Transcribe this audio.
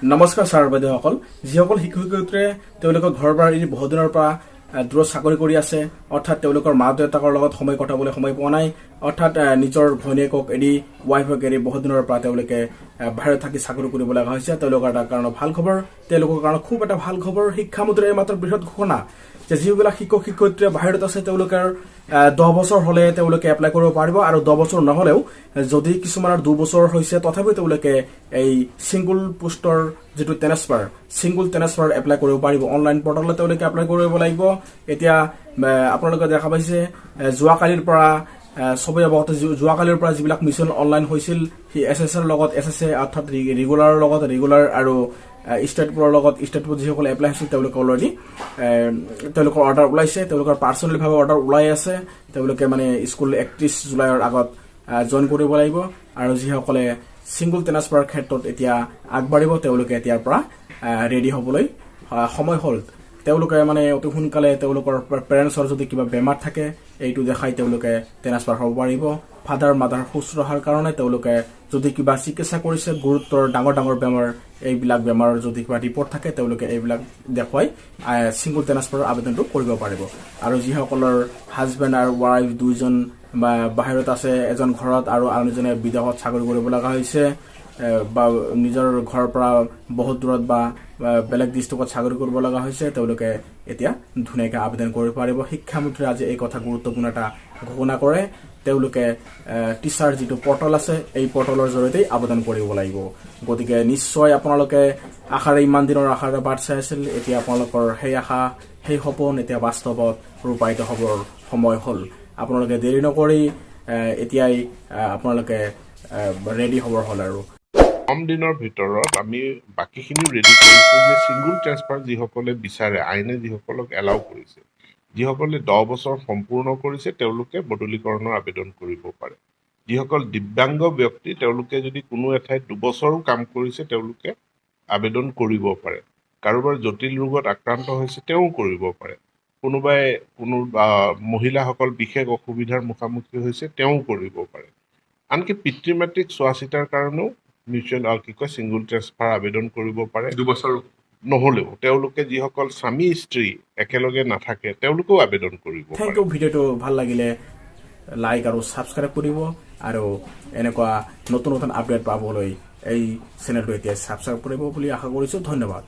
নমস্কাৰ ছাৰ বাইদেউসকল, যিসকল শিক্ষক-শিক্ষয়িত্ৰীয়ে তেওঁলোকৰ ঘৰৰ পৰা এৰি বহু দিনৰ পৰা দূৰত চাকৰি কৰি আছে, অৰ্থাৎ তেওঁলোকৰ মা দেউতাকৰ লগত সময় কটাবলৈ সময় পোৱা নাই, অৰ্থাৎ নিজৰ ভনীয়েকক এৰি ৱাইফক এৰি বহু দিনৰ পৰা তেওঁলোকে বাহিৰত থাকি চাকৰি কৰিব লগা হৈছে। তেওঁলোকৰ এটা কাৰণে ভাল খবৰ, তেওঁলোকৰ কাৰণে খুব এটা ভাল খবৰ। শিক্ষামন্ত্ৰীৰ এই মাত্ৰ বৃহৎ ঘোষণা যে যিবিলাক শিক্ষক-শিক্ষয়িত্ৰীয়ে বাহিৰত আছে তেওঁলোকৰ 10 বছৰ হলে তেওঁলোকে এপ্লাই কৰিব পাৰিব, আৰু 10 বছৰ নহলেও যদি কিছুমানৰ 2 বছৰ হৈছে তথাপিও তেওঁলোকে এই সিংগল পোষ্টৰ যিটো ট্ৰেন্সফাৰ এপ্লাই কৰিব পাৰিব। অনলাইন পৰ্টেলত তেওঁলোকে এপ্লাই কৰিব লাগিব। এতিয়া আপোনালোকে দেখা পাইছে যোৱাকালিৰ পৰা সবে অৱগত, যোৱাকালিৰ পৰা যিবিলাক মিছন অনলাইন হৈছিল এছএছৰ লগত এছএছএ অৰ্থাৎ ৰেগুলাৰৰ লগত ৰেগুলাৰ আৰু ষ্টেটবোৰৰ লগত ষ্টেটবোৰ যিসকলে এপ্লাই হৈছিল তেওঁলোকে অলৰেডি তেওঁলোকৰ অৰ্ডাৰ ওলাইছে, তেওঁলোকৰ পাৰ্চনেলভাৱে অৰ্ডাৰ ওলাই আছে। তেওঁলোকে মানে স্কুল 31 জুলাইৰ আগত জইন কৰিব লাগিব, আৰু যিসকলে ছিংগল ট্ৰেন্সফাৰৰ ক্ষেত্ৰত এতিয়া আগবাঢ়িব তেওঁলোকে এতিয়াৰ পৰা ৰেডি হ'বলৈ সময় হ'ল। তেওঁলোকে মানে অতি সোনকালে তেওঁলোকৰ পেৰেণ্টছৰ যদি কিবা বেমাৰ থাকে এইটো দেখাই তেওঁলোকে ট্ৰেন্সফাৰ হ'ব পাৰিব। ফাদাৰ মাদাৰ সুস্থ ৰখাৰ কাৰণে তেওঁলোকে যদি কিবা চিকিৎসা কৰিছে গুৰুত্বৰ ডাঙৰ বেমাৰ, এইবিলাক বেমাৰৰ যদি কিবা ৰিপৰ্ট থাকে তেওঁলোকে এইবিলাক দেখুৱাই ছিংগল ট্ৰেন্সফাৰৰ আবেদনটো কৰিব পাৰিব। আৰু যিসকলৰ হাজবেণ্ড আৰু ৱাইফ দুইজন বাহিৰত আছে, এজন ঘৰত আৰু আনজনে বিদেশত চাকৰি কৰিব লগা হৈছে, বা নিজৰ ঘৰৰ পৰা বহুত দূৰত বা বেলেগ ডিষ্ট্ৰিক্টত চাকৰি কৰিব লগা হৈছে, তেওঁলোকে এতিয়া ধুনীয়াকৈ আবেদন কৰিব পাৰিব। শিক্ষামন্ত্ৰীয়ে আজি এই কথা গুৰুত্বপূৰ্ণ এটা ঘোষণা কৰে। তেওঁলোকে টিচাৰ যিটো পৰ্টেল আছে এই পৰ্টেলৰ জৰিয়তে আবেদন কৰিব লাগিব। গতিকে নিশ্চয় আপোনালোকে ইমান দিনৰ আশাৰে বাট চাই আছিল, এতিয়া আপোনালোকৰ সেই আশা সেই সপোন এতিয়া বাস্তৱত ৰূপায়িত হ'বৰ সময় হ'ল। আপোনালোকে দেৰি নকৰি এতিয়াই আপোনালোকে ৰেডি হ'বৰ হ'ল। আৰু কম দিনৰ ভিতৰত আমি বাকীখিনি ৰেডি কৰিছোঁ যে ছিংগল ট্ৰেন্সফাৰ যিসকলে বিচাৰে, আইনে যিসকলক এলাউ কৰিছে, যিসকলে 10 বছৰ সম্পূৰ্ণ কৰিছে তেওঁলোকে বদলীকৰণৰ আবেদন কৰিব পাৰে। যিসকল দিব্যাংগ ব্যক্তি তেওঁলোকে যদি কোনো এঠাইত 2 বছৰো কাম কৰিছে তেওঁলোকে আবেদন কৰিব পাৰে। কাৰোবাৰ জটিল ৰোগত আক্ৰান্ত হৈছে তেওঁ কৰিব পাৰে। কোনোবাই মহিলাসকল বিশেষ অসুবিধাৰ মুখামুখি হৈছে তেওঁ কৰিব পাৰে। আনকি পিতৃ মাতৃক চোৱা চিতাৰ কাৰণেও ছিংগল ট্ৰেন্সফাৰ আবেদন কৰিব পাৰে। 2 বছৰ নহলেও তেওঁলোকে যিসকল স্বামী স্ত্ৰী একেলগে নাথাকে তেওঁলোকেও আবেদন কৰিব পাৰে। Thank you. ভিডিঅ'টো ভাল লাগিলে লাইক আৰু ছাবস্ক্ৰাইব কৰিব, আৰু এনেকুৱা নতুন আপডেট পাবলৈ এই চেনেলটো এতিয়া ছাবস্ক্ৰাইব কৰিব বুলি আশা কৰিছোঁ। ধন্যবাদ।